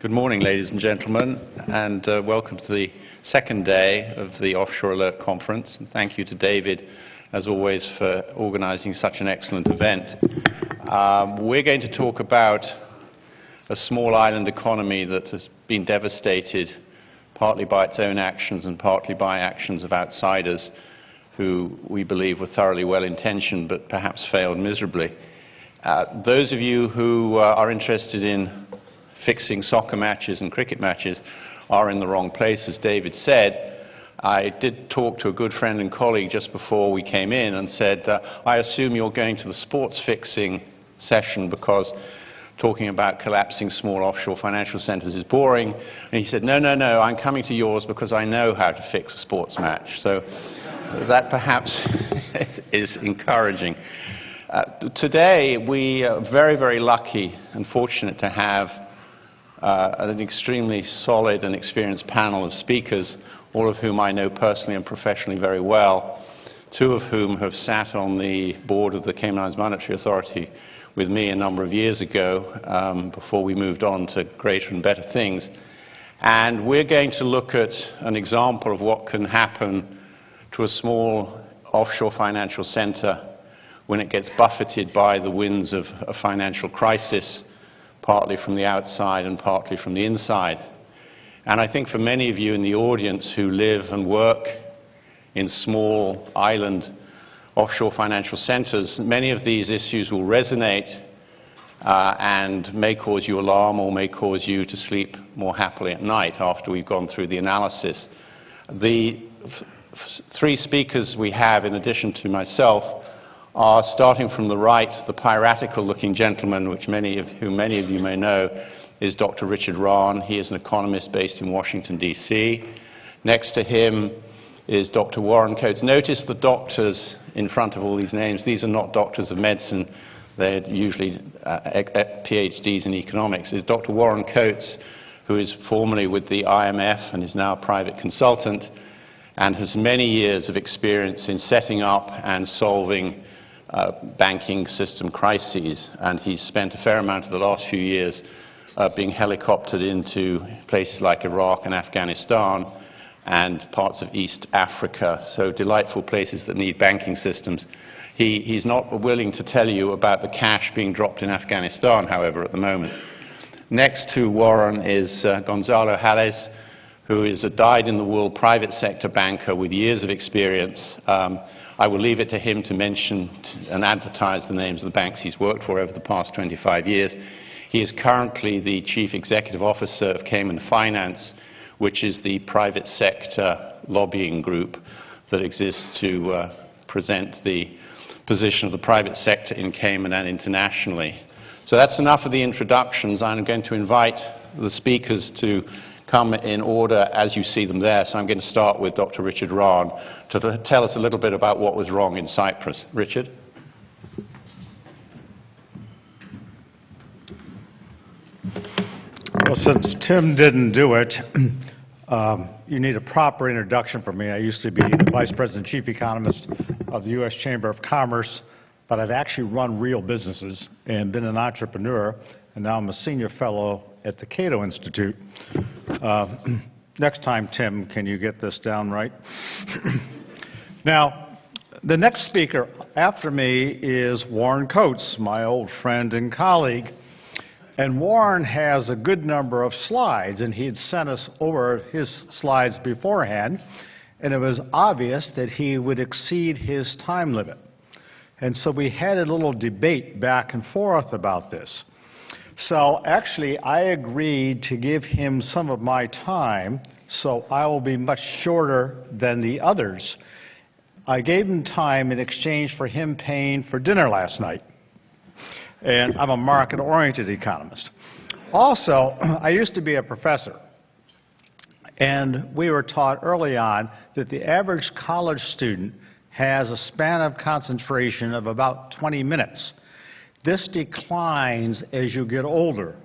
Good morning, ladies and gentlemen, and welcome to the second day of the Offshore Alert Conference. And thank you to David, as always, for organizing such an excellent event. We're going to talk about a small island economy that has been devastated partly by its own actions and partly by actions of outsiders who we believe were thoroughly well-intentioned but perhaps failed miserably. Those of you who are interested in fixing soccer matches and cricket matches are in the wrong place, as David said. I did talk to a good friend and colleague just before we came in and said, I assume you're going to the sports fixing session because talking about collapsing small offshore financial centers is boring. And he said, no, I'm coming to yours because I know how to fix a sports match. So that perhaps is encouraging. Today we are very, very lucky and fortunate to have an extremely solid and experienced panel of speakers, all of whom I know personally and professionally very well, two of whom have sat on the board of the Cayman Islands Monetary Authority with me a number of years ago before we moved on to greater and better things. And we're going to look at an example of what can happen to a small offshore financial center when it gets buffeted by the winds of a financial crisis, partly from the outside and partly from the inside. And I think for many of you in the audience who live and work in small island offshore financial centers, many of these issues will resonate and may cause you alarm or may cause you to sleep more happily at night after we've gone through the analysis. The three speakers we have, in addition to myself, are, starting from the right, the piratical-looking gentleman, which many of you may know, is Dr. Richard Rahn. He is an economist based in Washington, D.C. Next to him is Dr. Warren Coates. Notice the doctors in front of all these names. These are not doctors of medicine. They're usually PhDs in economics. Is Dr. Warren Coates, who is formerly with the IMF and is now a private consultant and has many years of experience in setting up and solving banking system crises, and he's spent a fair amount of the last few years being helicoptered into places like Iraq and Afghanistan and parts of East Africa, so delightful places that need banking systems. He's not willing to tell you about the cash being dropped in Afghanistan, however, at the moment. Next to Warren is Gonzalo Jalles, who is a dyed-in-the-wool private sector banker with years of experience. I will leave it to him to mention and advertise the names of the banks he's worked for over the past 25 years. He is currently the Chief Executive Officer of Cayman Finance, which is the private sector lobbying group that exists to present the position of the private sector in Cayman and internationally. So that's enough of the introductions. I'm going to invite the speakers to come in order as you see them there. So I'm going to start with Dr. Richard Rahn to tell us a little bit about what was wrong in Cyprus. Richard? Well, since Tim didn't do it, you need a proper introduction for me. I used to be the Vice President Chief Economist of the U.S. Chamber of Commerce, but I've actually run real businesses and been an entrepreneur, and now I'm a senior fellow at the Cato Institute. Next time, Tim, can you get this down right? Now, the next speaker after me is Warren Coates, my old friend and colleague. And Warren has a good number of slides, and he had sent us over his slides beforehand, and it was obvious that he would exceed his time limit. And so we had a little debate back and forth about this. So actually, I agreed to give him some of my time, so I will be much shorter than the others. I gave him time in exchange for him paying for dinner last night. And I'm a market-oriented economist. Also, I used to be a professor, and we were taught early on that the average college student has a span of concentration of about 20 minutes. This declines as you get older.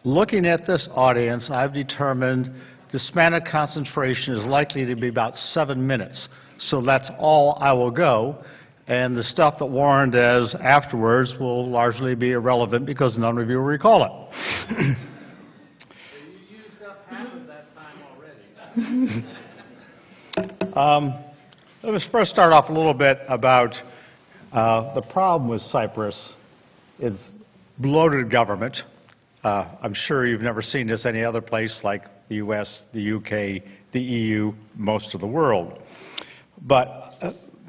Looking at this audience, I've determined the span of concentration is likely to be about 7 minutes. So that's all I will go. And the stuff that Warren does afterwards will largely be irrelevant because none of you will recall it. up half of that time already. Let us first start off a little bit about the problem with Cyprus. It's bloated government. I'm sure you've never seen this any other place like the U.S., the U.K., the EU, most of the world. But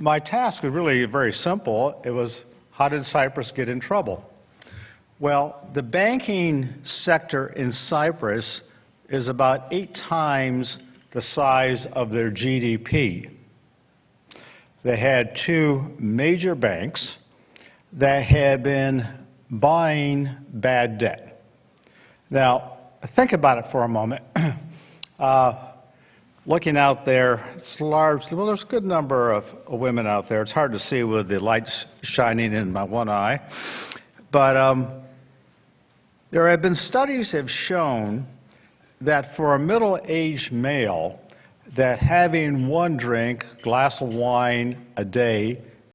my task was really very simple. It was, how did Cyprus get in trouble? Well, the banking sector in Cyprus is about 8 times the size of their GDP. They had 2 major banks that had been buying bad debt. Now, think about it for a moment. Looking out there, it's large. Well, there's a good number of women out there. It's hard to see with the lights shining in my one eye. But there have been studies that have shown that for a middle-aged male, that having 1 drink, glass of wine a day